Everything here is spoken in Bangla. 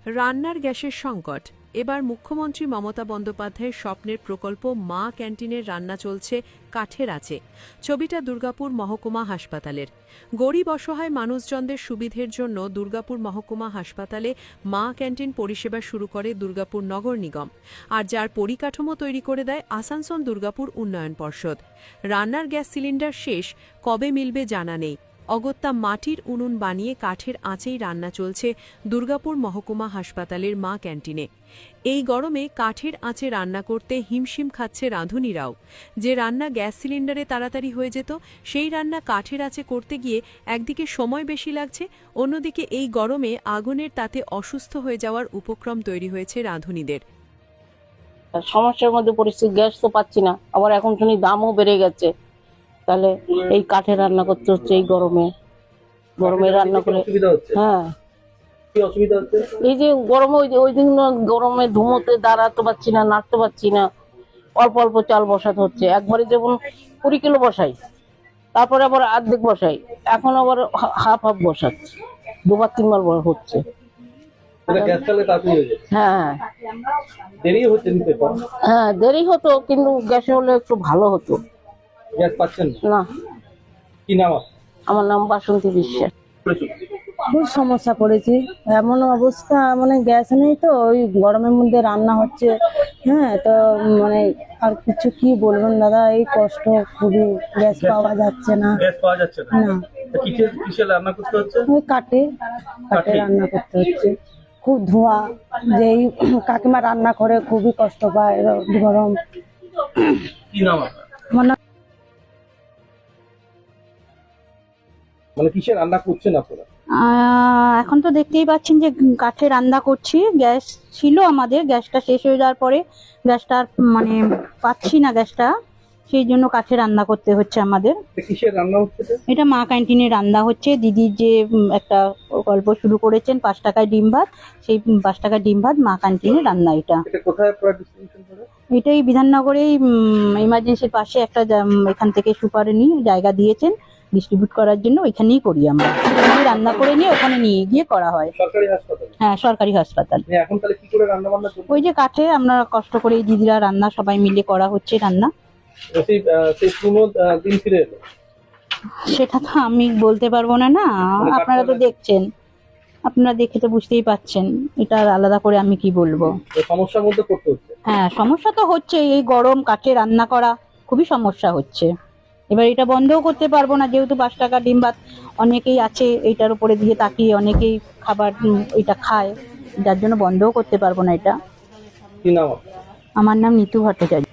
রান্নার গ্যাসের সংকট। এবার মুখ্যমন্ত্রী মমতা বন্দ্যোপাধ্যায়ের স্বপ্নের প্রকল্প মা ক্যান্টিনের রান্না চলছে কাঠের আঁচে। ছবিটা দুর্গাপুর মহকুমা হাসপাতালের। গরিব অসহায় মানুষজনদের সুবিধের জন্য দুর্গাপুর মহকুমা হাসপাতালে মা ক্যান্টিন পরিষেবা শুরু করে দুর্গাপুর নগর নিগম, আর যার পরিকাঠামো তৈরি করে দেয় আসানসোল দুর্গাপুর উন্নয়ন পর্ষদ। রান্নার গ্যাস সিলিন্ডার শেষ, কবে মিলবে জানা নেই। অগত্যা মাটির উনুন বানিয়ে কাঠের আঁচেই রান্না চলছে দুর্গাপুর মহকুমা হাসপাতালের মা ক্যান্টিনে। এই গরমে কাঠের আঁচে রান্না করতে হিমশিম খাচ্ছে রাঁধুনিরাও। যে রান্না গ্যাস সিলিন্ডারে তাড়াতাড়ি হয়ে যেত, সেই রান্না কাঠের আঁচে করতে গিয়ে একদিকে সময় বেশি লাগছে, অন্যদিকে এই গরমে আগুনের তাতে অসুস্থ হয়ে যাওয়ার উপক্রম তৈরি হয়েছে রাঁধুনিদের। সমস্যার মধ্যে পড়েছি, গ্যাস তো পাচ্ছি না, আবার এখন শুনি দামও বেড়ে গেছে। তাহলে এই কাঠে রান্না করতে হচ্ছে এই গরমে। গরমে রান্না করে হ্যাঁ কি অসুবিধা হচ্ছে? এই যে গরমে ওই দিন গরমে ধুমোতে দাঁড়াতে পারছি না, নাড়তে পারছি না। অল্প অল্প চাল বসাতে হচ্ছে। একবারে যেমন 20 কিলো বসাই, তারপরে আবার অর্ধেক বসাই, এখন আবার হাফ হাফ বসাচ্ছি। 2-3 বার হচ্ছে। গ্যাস চালে তাড়াতাড়ি হয়ে যায়। হ্যাঁ দেরি হচ্ছে নিতে পারে। হ্যাঁ দেরি হতো, কিন্তু গ্যাসে হলে একটু ভালো হতো। গ্যাস পাচ্ছেন না। কি নাম? আমার নাম বাসন্তী বিশ্বাস। খুব সমস্যা পড়েছি, এমন অবস্থা, মানে গ্যাস নেই তো, ওই গরমের মধ্যে রান্না হচ্ছে। হ্যাঁ তো মানে আর কিছু কি বলবেন দাদা, এই কষ্ট খুবই। গ্যাস পাওয়া যাচ্ছে না। গ্যাস পাওয়া যাচ্ছে না। না, কিসে রান্না করতে হচ্ছে? ওই কাঠে রান্না করতে হচ্ছে। খুব ধোঁয়া, যে এই কাকিমা রান্না করে খুবই কষ্ট পায় গরম। কি নাম? আমার নাম মানে কিসে রান্না করছেন আপনারা? এখন তো দেখতেই পাচ্ছেন যে কাঠে রান্না করছি। গ্যাস ছিল আমাদের, গ্যাসটা শেষ হয়ে যাওয়ার পরে গ্যাসটা মানে পাচ্ছি না গ্যাসটা, সেই জন্য কাঠে রান্না করতে হচ্ছে আমাদের। কিসে রান্না হচ্ছে? এটা মা ক্যান্টিনে রান্না হচ্ছে। দিদির যে একটা গল্প শুরু করেছেন 5 টাকায় ডিম ভাত, সেই 5 টাকার ডিম ভাত মা ক্যান্টিনে রান্না। এটা কোথায় আপনারা ডিস্ট্রিবিউশন করেন? এটাই বিধাননগরেই ইমার্জেন্সির পাশে একটা এখান থেকে সুপারে নিয়ে জায়গা দিয়েছেন ডিস্ট্রিবিউট করার জন্য, ওইখানেই করি আমরা। রান্না করে নিয়ে ওখানে নিয়ে গিয়ে করা হয়। সরকারি হাসপাতাল? হ্যাঁ, সরকারি হাসপাতাল। এখন তাহলে কি করে রান্না বান্না করছেন? ওই যে কাঠে আমরা কষ্ট করে এই দিদিরা রান্না সবাই মিলে করা হচ্ছে রান্না। সেই পুরনো দিন ফিরে এলো? সেটা তো আমি বলতে পারবো না। না, আপনারা তো দেখছেন, আপনারা দেখে তো বুঝতেই পাচ্ছেন, এটা আলাদা করে আমি কি বলবো। সমস্যার মধ্যে পড়তে হচ্ছে। হ্যাঁ, সমস্যা তো হচ্ছে, এই গরম কাঠে রান্না করা খুবই সমস্যা হচ্ছে। এবার এটা বন্ধও করতে পারবো না, যেহেতু 5 টাকা ডিম ভাত অনেকেই আছে এইটার উপরে দিয়ে তাকিয়ে অনেকেই খাবার এটা খায়, যার জন্য বন্ধও করতে পারবো না এটা। কি নাম? আমার নাম নিতু ভট্টাচার্য।